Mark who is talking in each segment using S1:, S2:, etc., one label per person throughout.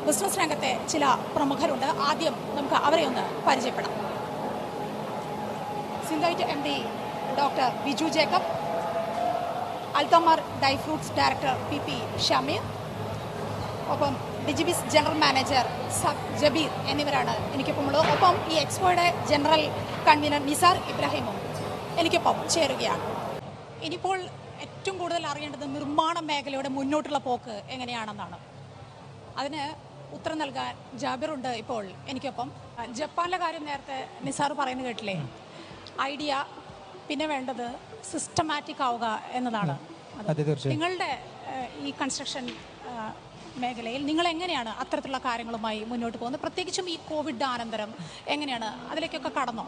S1: Business രംഗത്തെ ചില പ്രമുഖരുണ്ട്. ആദ്യം നമുക്ക് അവരെ ഒന്ന് പരിചയപ്പെടാം. Synthite MD doctor Biju Jacob, Althamar dry fruits director PP Shameer, ഒപ്പം ഡിജിബിസ് ജനറൽ മാനേജർ ജബീർ എന്നിവരാണ് എനിക്കൊപ്പമുള്ളത്. ഒപ്പം ഈ എക്സ്പോയുടെ ജനറൽ കൺവീനർ നിസാർ ഇബ്രാഹിമും എനിക്കൊപ്പം ചേരുകയാണ്. ഇനിയിപ്പോൾ ഏറ്റവും കൂടുതൽ അറിയേണ്ടത് നിർമ്മാണ മേഖലയുടെ മുന്നോട്ടുള്ള പോക്ക് എങ്ങനെയാണെന്നാണ്. അതിന് ഉത്തരം നൽകാൻ ജാബിറുണ്ട് ഇപ്പോൾ എനിക്കൊപ്പം. ജപ്പാനിലെ കാര്യം നേരത്തെ നിസാർ പറയുന്നത് കേട്ടില്ലേ? ഐഡിയ, പിന്നെ വേണ്ടത് സിസ്റ്റമാറ്റിക് ആവുക എന്നതാണ്. നിങ്ങളുടെ ഈ കൺസ്ട്രക്ഷൻ മേഖലയിൽ നിങ്ങൾ എങ്ങനെയാണ് അത്തരത്തിലുള്ള കാര്യങ്ങളുമായി മുന്നോട്ട് പോകുന്നത്? പ്രത്യേകിച്ചും ഈ കോവിഡ് അനന്തരം എങ്ങനെയാണ് അതിലേക്കൊക്കെ കടന്നോ?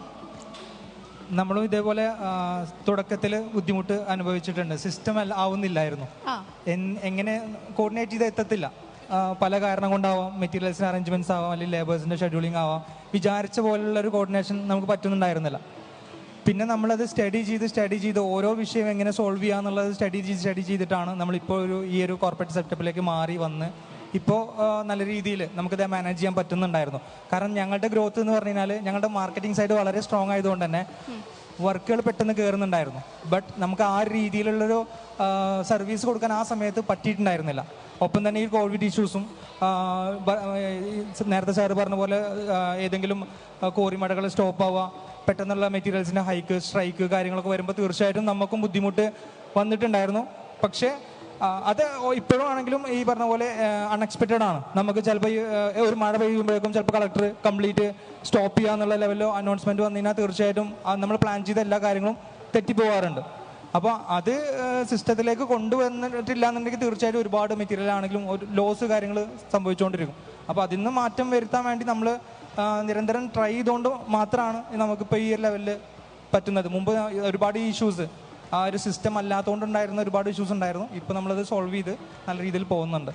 S2: നമ്മളും ഇതേപോലെ തുടക്കത്തിൽ ബുദ്ധിമുട്ട് അനുഭവിച്ചിട്ടുണ്ട്. സിസ്റ്റം ആവുന്നില്ലായിരുന്നു, എങ്ങനെ കോർഡിനേറ്റ് ചെയ്ത് എത്തത്തില്ല. പല കാരണം കൊണ്ടാവാം, മെറ്റീരിയൽസിന് അറേഞ്ച്മെന്റ്സ് ആവാം, അല്ലെങ്കിൽ ലേബേഴ്സിന്റെ ഷെഡ്യൂളിംഗ് ആവാം. വിചാരിച്ച പോലുള്ള ഒരു കോർഡിനേഷൻ നമുക്ക് പറ്റുന്നുണ്ടായിരുന്നില്ല. പിന്നെ നമ്മളത് സ്റ്റഡി ചെയ്ത് ഓരോ വിഷയം എങ്ങനെ സോൾവ് ചെയ്യാന്നുള്ളത് സ്റ്റഡി ചെയ്തിട്ടാണ് നമ്മളിപ്പോൾ ഈ ഒരു കോർപ്പറേറ്റ് സെറ്റപ്പിലേക്ക് മാറി വന്ന് ഇപ്പോൾ നല്ല രീതിയിൽ നമുക്കിത് മാനേജ് ചെയ്യാൻ പറ്റുന്നുണ്ടായിരുന്നു. കാരണം ഞങ്ങളുടെ ഗ്രോത്ത് എന്ന് പറഞ്ഞു കഴിഞ്ഞാൽ ഞങ്ങളുടെ മാർക്കറ്റിംഗ് സൈഡ് വളരെ സ്ട്രോങ് ആയതുകൊണ്ട് തന്നെ വർക്കുകൾ പെട്ടെന്ന് കയറുന്നുണ്ടായിരുന്നു. ബട്ട് നമുക്ക് ആ രീതിയിലുള്ളൊരു സർവീസ് കൊടുക്കാൻ ആ സമയത്ത് പറ്റിയിട്ടുണ്ടായിരുന്നില്ല. ഒപ്പം തന്നെ ഈ കോവിഡ് ഇഷ്യൂസും നേരത്തെ സാറ് പറഞ്ഞ പോലെ ഏതെങ്കിലും കോറിമടകൾ സ്റ്റോപ്പ് ആവുക, പെട്ടെന്നുള്ള മെറ്റീരിയൽസിൻ്റെ ഹൈക്ക്, സ്ട്രൈക്ക് കാര്യങ്ങളൊക്കെ വരുമ്പോൾ തീർച്ചയായിട്ടും നമുക്കും ബുദ്ധിമുട്ട് വന്നിട്ടുണ്ടായിരുന്നു. പക്ഷേ അത് ഇപ്പോഴും ആണെങ്കിലും ഈ പറഞ്ഞ പോലെ അൺഎക്സ്പെക്റ്റഡ് ആണ്. നമുക്ക് ചിലപ്പോൾ ഒരു മഴ പെയ്യുമ്പോഴേക്കും ചിലപ്പോൾ കളക്ടർ കംപ്ലീറ്റ് സ്റ്റോപ്പ് ചെയ്യുക എന്നുള്ള ലെവലിലോ അനൗൺസ്മെൻറ്റ് വന്നു കഴിഞ്ഞാൽ തീർച്ചയായിട്ടും നമ്മൾ പ്ലാൻ ചെയ്ത എല്ലാ കാര്യങ്ങളും തെറ്റിപ്പോകാറുണ്ട്. അപ്പോൾ അത് സിസ്റ്റത്തിലേക്ക് കൊണ്ടുവന്നിട്ടില്ല എന്നുണ്ടെങ്കിൽ തീർച്ചയായിട്ടും ഒരുപാട് മെറ്റീരിയൽ ആണെങ്കിലും ഒരു ലോസ് കാര്യങ്ങൾ സംഭവിച്ചുകൊണ്ടിരിക്കും. അപ്പോൾ അതിൽ നിന്ന് മാറ്റം വരുത്താൻ വേണ്ടി നമ്മൾ നിരന്തരം ട്രൈ ചെയ്തുകൊണ്ട് മാത്രമാണ് നമുക്കിപ്പോൾ ഈ ഒരു ലെവലിൽ പറ്റുന്നത്. മുമ്പ് ഒരുപാട് ഇഷ്യൂസ്, ആ ഒരു സിസ്റ്റം അല്ലാത്തതുകൊണ്ടുണ്ടായിരുന്ന ഒരുപാട് ഇഷ്യൂസ് ഉണ്ടായിരുന്നു. ഇപ്പോൾ നമ്മളത് സോൾവ് ചെയ്ത് നല്ല രീതിയിൽ പോകുന്നുണ്ട്.